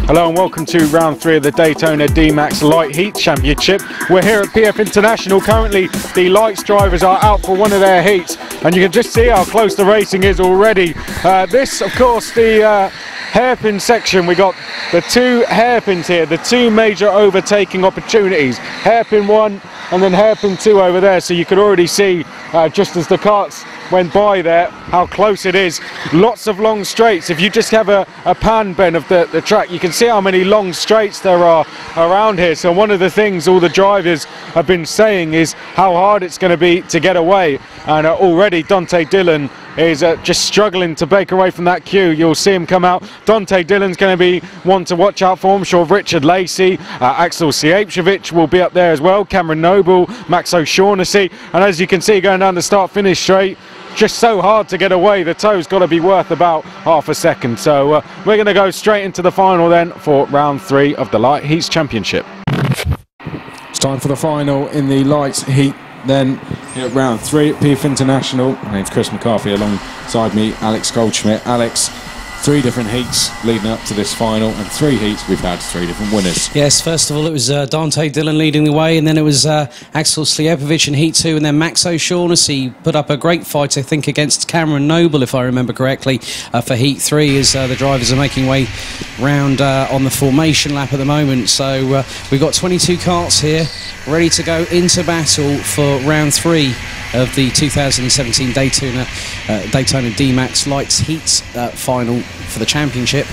Hello and welcome to round 3 of the Daytona DMAX Light Heat Championship. We're here at PF International. Currently the lights drivers are out for one of their heats and you can just see how close the racing is already. This of course the hairpin section. We got the 2 hairpins here, the 2 major overtaking opportunities. Hairpin 1 and then hairpin 2 over there, so you could already see just as the karts went by there how close it is. Lots of long straights. If you just have a pan, Ben, of the track, you can see how many long straights there are around here. So one of the things all the drivers have been saying is how hard it's going to be to get away, and already Dante Dillon is just struggling to break away from that queue. You'll see him come out. Dante Dillon's going to be one to watch out for. I'm sure Richard Lacey, Axel Siepchevich will be up there as well, Cameron Noble, Max O'Shaughnessy, and as you can see going down the start-finish straight, just so hard to get away. The toe's got to be worth about half a second. So we're going to go straight into the final then for round 3 of the Light Heats Championship. It's time for the final in the Lights Heat then here at round 3 at PF International. My name's Chris McCarthy, alongside me Alex Goldschmidt. Alex, 3 different heats leading up to this final, and 3 heats we've had 3 different winners. Yes, first of all it was Dante Dillon leading the way, and then it was Axel Siepchevich in heat 2, and then Max O'Shaughnessy put up a great fight, I think, against Cameron Noble, if I remember correctly, for heat 3, as the drivers are making way round on the formation lap at the moment. So we've got 22 karts here ready to go into battle for round 3 of the 2017 Daytona DMAX Lights Heats final for the championship.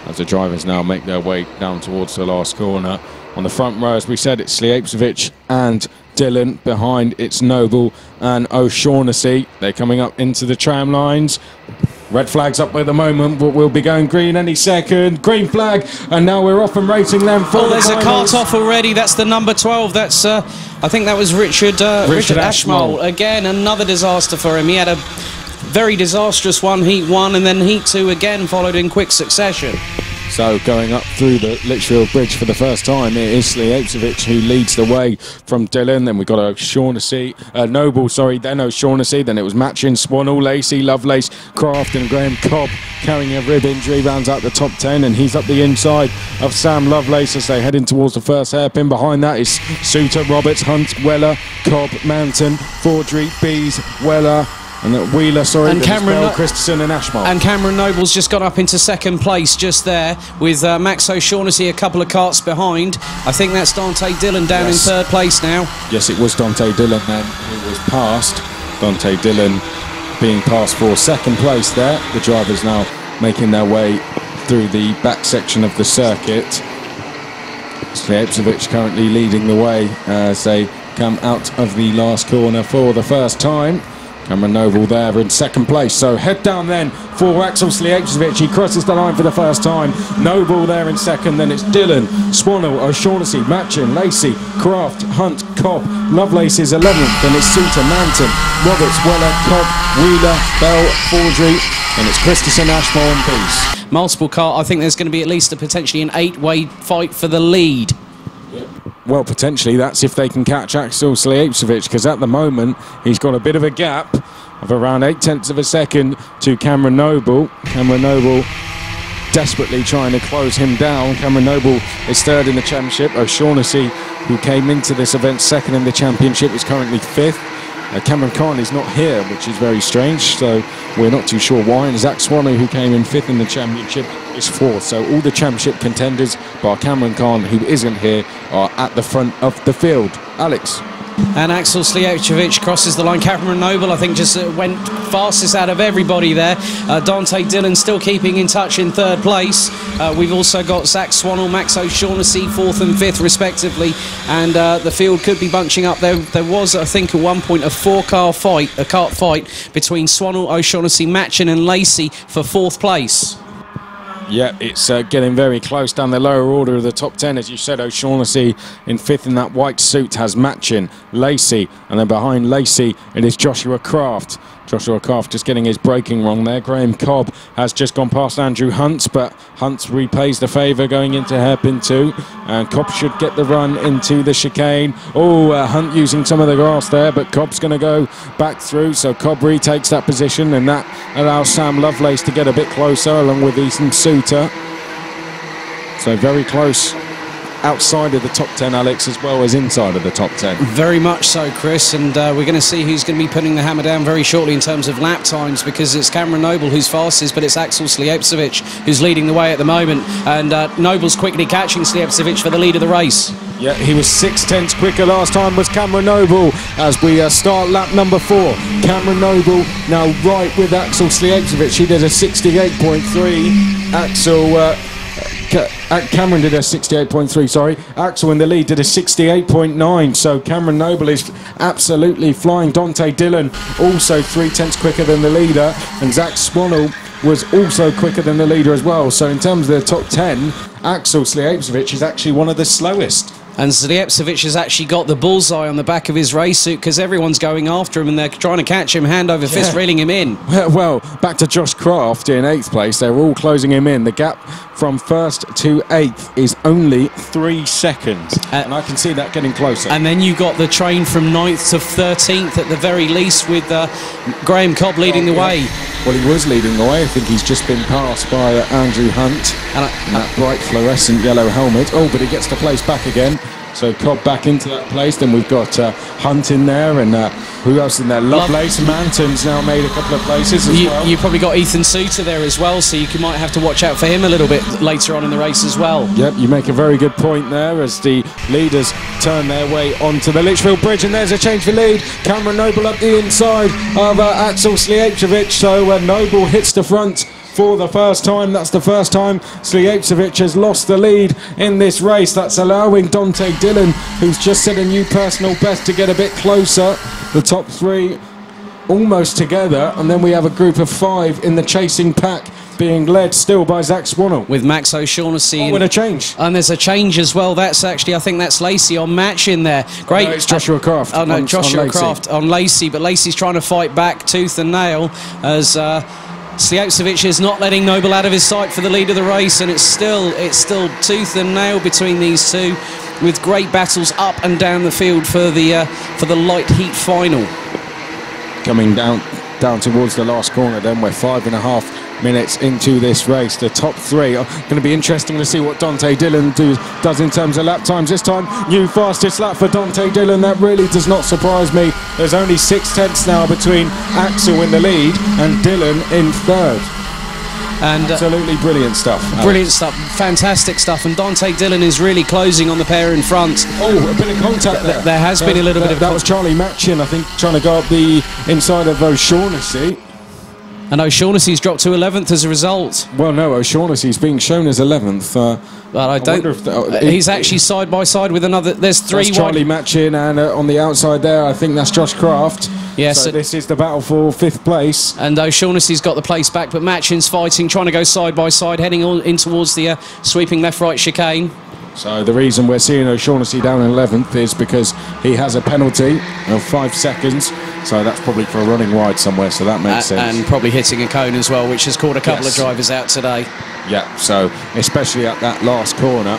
As the drivers now make their way down towards the last corner. On the front row, as we said, it's Siepchevich and Dillon. Behind, it's Noble and O'Shaughnessy. They're coming up into the tram lines. Red flag's up at the moment, but we'll be going green any second. Green flag, and now we're off and racing them for the there's finals. A cart off already. That's the number 12. That's I think that was Richard Ashmole. Again, another disaster for him. He had a very disastrous heat 1, and then heat 2 again, followed in quick succession. So going up through the Litchfield Bridge for the first time, it is Siepchevich who leads the way from Dillon. Then we've got O'Shaughnessy, Noble, sorry, then O'Shaughnessy, then it was Machin, Swanell, Lacey, Lovelace, Craft and Graham Cobb carrying a rib injury, rounds out the top 10, and he's up the inside of Sam Lovelace as they head in towards the first hairpin. Behind that is Suter, Roberts, Hunt, Weller, Cobb, Mountain, Fordry, Bees, Weller, and Wheeler, sorry, and Cameron, Christensen and Ashmole. And Cameron Noble's just got up into second place just there, with Max O'Shaughnessy a couple of karts behind. I think that's Dante Dillon down in third place now. Yes, it was Dante Dillon then who was passed. Dante Dillon being passed for second place there. The drivers now making their way through the back section of the circuit. Siepchevich currently leading the way as they come out of the last corner for the first time. Cameron Noble there in second place. So head down then for Axel Siepchevich. He crosses the line for the first time. Noble there in second. Then it's Dillon, Swanell, O'Shaughnessy, Machin, Lacey, Craft, Hunt, Cobb. Lovelace is 11th. Then it's Suter, Mountain, Roberts, Weller, Cobb, Wheeler, Bell, Fordry. And it's Christensen, Ashmole and Bees. Multiple kart. I think there's going to be at least potentially an 8-way fight for the lead. Well, potentially that's if they can catch Axel Siepchevich, because at the moment he's got a bit of a gap of around 0.8 of a second to Cameron Noble. Cameron Noble desperately trying to close him down. Cameron Noble is third in the championship. O'Shaughnessy, who came into this event second in the championship, is currently 5th. Cameron Khan is not here, which is very strange, so we're not too sure why. And Zach Swanner, who came in 5th in the championship, is 4th. So all the championship contenders, bar Cameron Khan, who isn't here, are at the front of the field. Alex. And Axel Siepchevich crosses the line. Cameron Noble, I think, just went fastest out of everybody there. Dante Dillon still keeping in touch in third place. We've also got Zach Swanell, Max O'Shaughnessy, 4th and 5th respectively. And the field could be bunching up. There was, I think, at one point a kart fight between Swanell, O'Shaughnessy, Machin and Lacey for 4th place. Yeah, it's getting very close down the lower order of the top 10. As you said, O'Shaughnessy in 5th in that white suit has Machin, Lacey, and then behind Lacey it is Joshua Craft. Joshua Craft just getting his braking wrong there. Graham Cobb has just gone past Andrew Hunt, but Hunt repays the favour going into hairpin 2, and Cobb should get the run into the chicane. Hunt using some of the grass there, but Cobb's going to go back through, so Cobb retakes that position, and that allows Sam Lovelace to get a bit closer along with Ethan Suter. So very close outside of the top 10, Alex, as well as inside of the top 10. Very much so, Chris, and we're going to see who's going to be putting the hammer down very shortly in terms of lap times, because it's Cameron Noble who's fastest, but it's Axel Slijepcevic who's leading the way at the moment, and Noble's quickly catching Slijepcevic for the lead of the race. Yeah, he was 6/10 quicker last time, was Cameron Noble, as we start lap number 4. Cameron Noble now right with Axel Slijepcevic. He did a 68.3. Cameron did a 68.3, sorry. Axel in the lead did a 68.9, so Cameron Noble is absolutely flying. Dante Dillon also 3/10 quicker than the leader, and Zach Swannell was also quicker than the leader as well. So in terms of the top 10, Axel Slijepcevic is actually one of the slowest. And Slijepcevic has actually got the bullseye on the back of his race suit, because everyone's going after him and they're trying to catch him hand over fist, reeling him in. Well, back to Josh Craft in 8th place. They're all closing him in. The gap from 1st to 8th is only 3 seconds. And I can see that getting closer. And then you got the train from 9th to 13th at the very least, with Graham Cobb leading the way. Well, he was leading the way. I think he's just been passed by Andrew Hunt in that bright fluorescent yellow helmet. Oh, but he gets the place back again. So Cobb back into that place. Then we've got Hunt in there, and who else in there? Lovelace. Manton's now made a couple of places as well. You probably got Ethan Suter there as well, so you might have to watch out for him a little bit later on in the race as well. Yep, you make a very good point there as the leaders turn their way onto the Litchfield Bridge, and there's a change for lead. Cameron Noble up the inside of Axel Slijepcevic, so Noble hits the front for the first time. That's the first time Slijepcevic has lost the lead in this race. That's allowing Dante Dillon, who's just set a new personal best, to get a bit closer. The top 3 almost together, and then we have a group of 5 in the chasing pack, being led still by Zach Swannell. With Max O'Shaughnessy. Oh, and a change. And there's a change as well. That's actually, I think that's Lacey on Match in there. Great. Oh, no, it's Joshua Craft. Oh, no, Joshua Craft on Lacey. But Lacey's trying to fight back tooth and nail as Slijepcevic is not letting Noble out of his sight for the lead of the race, and it's still tooth and nail between these two, with great battles up and down the field for the light heat final. Coming down towards the last corner, then we're 5.5 minutes into this race. The top 3 are going to be interesting to see what Dante Dillon does in terms of lap times. This time, new fastest lap for Dante Dillon. That really does not surprise me. There's only 6/10 now between Axel in the lead and Dillon in 3rd. And absolutely brilliant stuff. Brilliant stuff, fantastic stuff, and Dante Dillon is really closing on the pair in front. Oh, a bit of contact there. There has been a little bit of that was Charlie Matchin, I think, trying to go up the inside of O'Shaughnessy. And O'Shaughnessy's dropped to 11th as a result. Well, no, O'Shaughnessy's being shown as 11th. Well, I don't. He's actually side by side with another. There's 3. That's Charlie Matchin, and on the outside there, I think that's Josh Craft. Yes. So this is the battle for 5th place. And O'Shaughnessy's got the place back, but Matchin's fighting, trying to go side by side, heading in towards the sweeping left-right chicane. So the reason we're seeing O'Shaughnessy down in 11th is because he has a penalty of 5 seconds. So that's probably for a running wide somewhere, so that makes sense. And probably hitting a cone as well, which has caught a couple of drivers out today. Yeah, so especially at that last corner.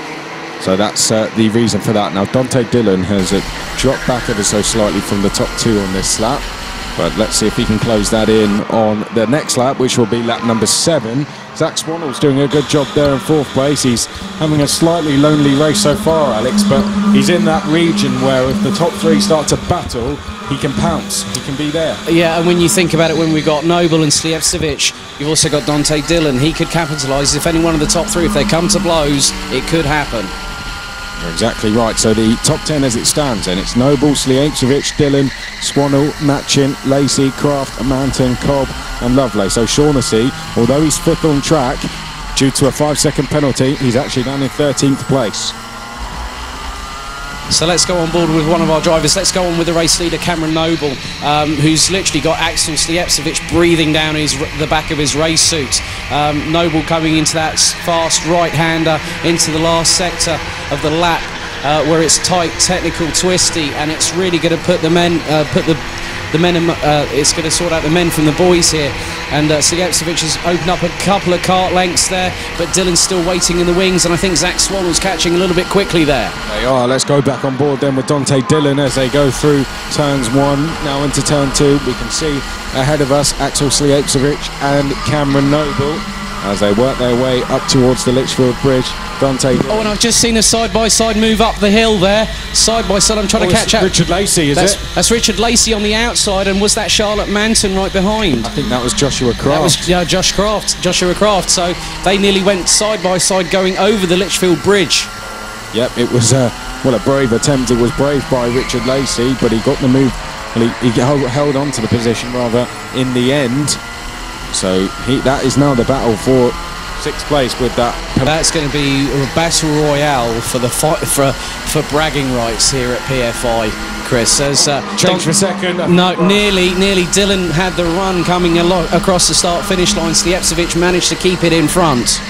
So that's the reason for that. Now Dante Dillon has dropped back ever so slightly from the top 2 on this lap. But let's see if he can close that in on the next lap, which will be lap number 7. Zach Swannell's doing a good job there in 4th place. He's having a slightly lonely race so far, Alex, but he's in that region where if the top 3 start to battle, he can pounce, he can be there. Yeah, and when you think about it, when we've got Noble and Slijepcevic, you've also got Dante Dillon. He could capitalise if any one of the top 3, if they come to blows, it could happen. You're exactly right. So the top 10 as it stands, and it's Noble, Slijepcevic, Dillon, Swannell, Matchin, Lacey, Craft, Manton, Cobb and Lovelace. So Shaughnessy, although he's 5th on track, due to a 5-second penalty, he's actually down in 13th place. So let's go on board with one of our drivers. Let's go on with the race leader, Cameron Noble, who's literally got Axel Slijepcevic breathing down the back of his race suit. Noble coming into that fast right-hander into the last sector of the lap, where it's tight, technical, twisty, and it's really going to put the men, it's going to sort out the men from the boys here. And Slijepcevic has opened up a couple of kart lengths there, but Dillon's still waiting in the wings, and I think Zach Swannell's catching a little bit quickly there. They are. Let's go back on board then with Dante Dillon as they go through turns 1, now into turn 2. We can see ahead of us Axel Slijepcevic and Cameron Noble as they work their way up towards the Litchfield Bridge. Dante. Oh, and I've just seen a side-by-side move up the hill there. Side-by-side, I'm trying to catch up. Richard Lacey, That's Richard Lacey on the outside, and was that Charlotte Manton right behind? I think that was Joshua Craft. That was Joshua Craft. So they nearly went side-by-side going over the Litchfield Bridge. Yep, it was well, a brave attempt. It was brave by Richard Lacey, but he got the move. Well, he held on to the position rather in the end. So that is now the battle for 6th place with that. That's going to be a battle royale for the fight for bragging rights here at PFI, Chris. As change for second. No, nearly Dylan had the run coming across the start-finish line. Slijepcevic managed to keep it in front.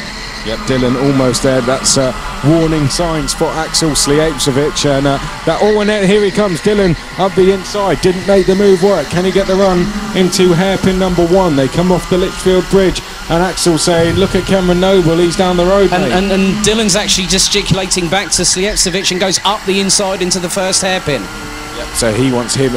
Yep, Dylan almost there. That's warning signs for Axel Slijepcevic, and and here he comes. Dylan up the inside, didn't make the move work. Can he get the run into hairpin number 1? They come off the Litchfield Bridge, and Axel saying, "Look at Cameron Noble, he's down the road." And Dylan's actually gesticulating back to Slijepcevic and goes up the inside into the first hairpin. Yep. So he wants him.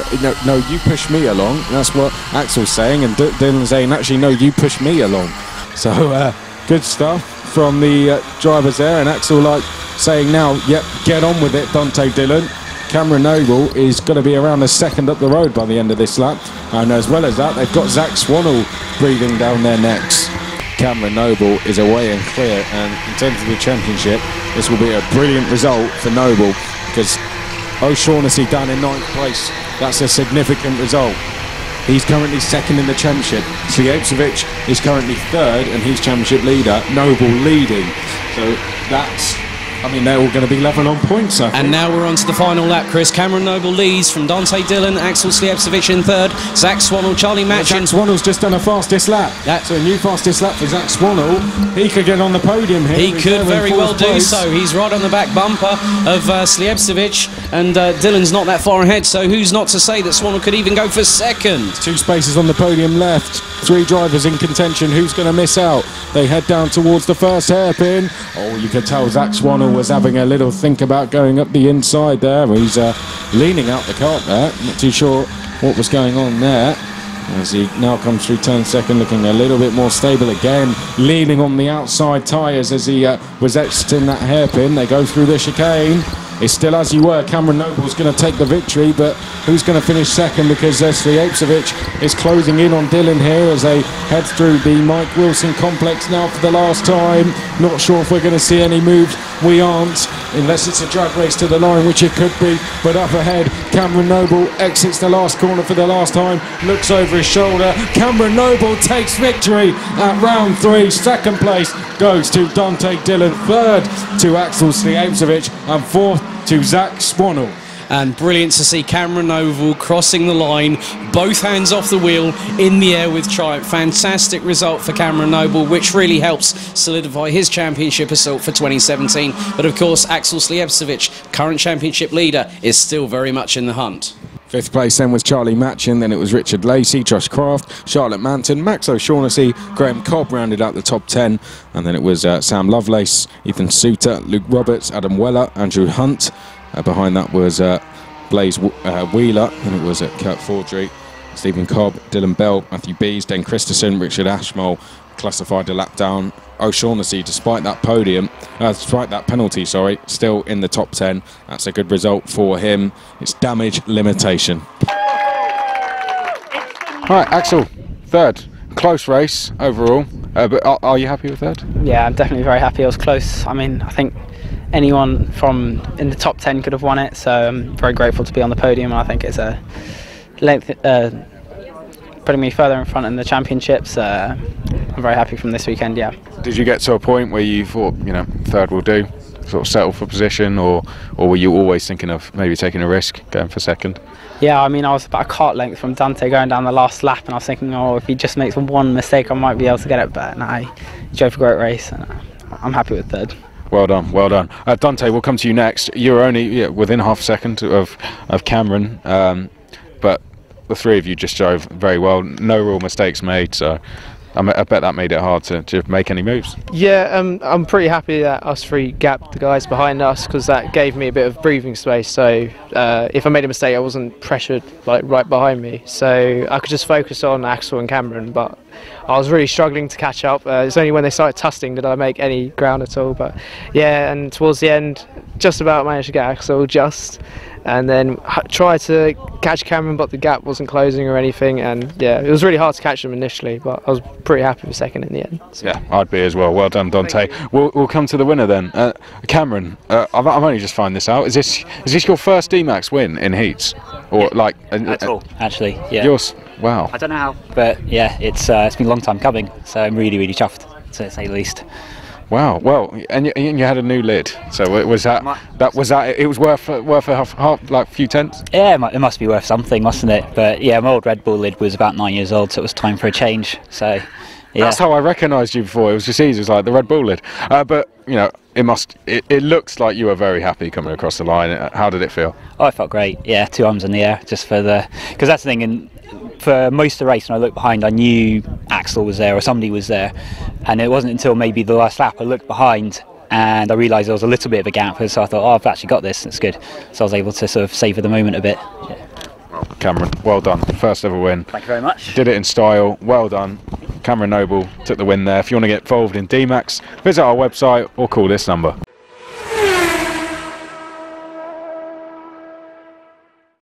No, you push me along. That's what Axel's saying, and Dylan's saying, "Actually, no, you push me along." So good stuff from the drivers there, and Axel saying now, yep, get on with it, Dante Dillon. Cameron Noble is going to be around a second up the road by the end of this lap, and as well as that, they've got Zach Swannell breathing down their necks. Cameron Noble is away and clear, and in terms of the championship, this will be a brilliant result for Noble, because O'Shaughnessy down in 9th place, that's a significant result. He's currently 2nd in the championship. Slijepcevic is currently 3rd, and he's championship leader. Noble leading. So that's, I mean, they're all going to be level on points, I think. And now we're on to the final lap, Chris. Cameron Noble leads from Dante Dillon, Axel Slijepcevic in 3rd, Zach Swannell, Charlie Matchin. Zach Swannell's just done a fastest lap. So a new fastest lap for Zach Swannell. He could get on the podium here. He could very well do so. He's right on the back bumper of Slijepcevic, and Dillon's not that far ahead, so who's not to say that Swannell could even go for 2nd? 2 spaces on the podium left. 3 drivers in contention. Who's going to miss out? They head down towards the first hairpin. Oh, you could tell Zach Swannell was having a little think about going up the inside there. He's leaning out the kart there. Not too sure what was going on there. As he now comes through turn 2nd, looking a little bit more stable again, leaning on the outside tyres as he was exiting that hairpin. They go through the chicane. It's still as you were. Cameron Noble's going to take the victory, but who's going to finish 2nd? Because Slijepcevic is closing in on Dylan here as they head through the Mike Wilson complex now for the last time. Not sure if we're going to see any moves. We aren't, unless it's a drag race to the line, which it could be. But up ahead, Cameron Noble exits the last corner for the last time, looks over his shoulder. Cameron Noble takes victory at round 3. 2nd place goes to Dante Dillon, 3rd to Axel Slijepcevic, and 4th to Zach Swannell. And brilliant to see Cameron Noble crossing the line, both hands off the wheel, in the air with triumph. Fantastic result for Cameron Noble, which really helps solidify his championship assault for 2017. But of course, Axel Slijepcevic, current championship leader, is still very much in the hunt. 5th place then was Charlie Matchin, then it was Richard Lacey, Josh Craft, Charlotte Manton, Max O'Shaughnessy, Graham Cobb rounded out the top 10, and then it was Sam Lovelace, Ethan Suter, Luke Roberts, Adam Weller, Andrew Hunt. Behind that was Blaze Wheeler, and it was Kurt Fordry, Stephen Cobb, Dylan Bell, Matthew Bees, Dan Christensen, Richard Ashmole classified a lap down. O'Shaughnessy, despite that penalty, still in the top 10. That's a good result for him. It's damage limitation. All right, Axel, 3rd. Close race overall, but are you happy with 3rd? Yeah, I'm definitely very happy. It was close. I mean, I think anyone from in the top 10 could have won it, so I'm very grateful to be on the podium, and I think it's a length putting me further in front in the championships. I'm very happy from this weekend. Yeah. Did you get to a point where you thought, 3rd will do, sort of settle for position, or were you always thinking of maybe taking a risk, going for 2nd? Yeah, I mean, I was about a kart length from Dante going down the last lap, and I was thinking, oh, if he just makes one mistake, I might be able to get it. But no, he drove a great race, and I'm happy with 3rd. Well done, well done. Dante, we'll come to you next. You were only within half a second of Cameron, but the 3 of you just drove very well. No real mistakes made, so I bet that made it hard to make any moves. Yeah, I'm pretty happy that us three gapped the guys behind us, because that gave me a bit of breathing space. So if I made a mistake, I wasn't pressured like right behind me, so I could just focus on Axel and Cameron. But I was really struggling to catch up. It's only when they started tussling did I make any ground at all. But yeah, and towards the end, just about managed to get Axel and then tried to catch Cameron, but the gap wasn't closing or anything. And yeah, it was really hard to catch them initially, but I was pretty happy with second in the end. So. Yeah, I'd be as well. Well done, Dante. We'll come to the winner then. Cameron, I've only just found this out. Is this your first DMAX win in heats, or like at all? Actually, yeah. Yours. Wow. I don't know how, but yeah, it's been a long time coming, so I'm really chuffed, to say the least. Wow. Well, and you had a new lid, so was that it was worth a few tenths? Yeah, it must be worth something, mustn't it? But yeah, my old Red Bull lid was about 9 years old, so it was time for a change. So yeah. That's how I recognised you before. It was just easy. It was like the Red Bull lid. But you know, it looks like you were very happy coming across the line. How did it feel? Oh, it felt great. Yeah, 2 arms in the air, just for because that's the thing. And for most of the race, when I looked behind, I knew Axel was there or somebody was there, and it wasn't until maybe the last lap I looked behind and I realised there was a little bit of a gap, so I thought, oh, I've actually got this, it's good. So I was able to sort of savour the moment a bit. Yeah. Cameron, well done, first ever win. Thank you very much. Did it in style, well done. Cameron Noble took the win there. If you want to get involved in DMAX, visit our website or call this number.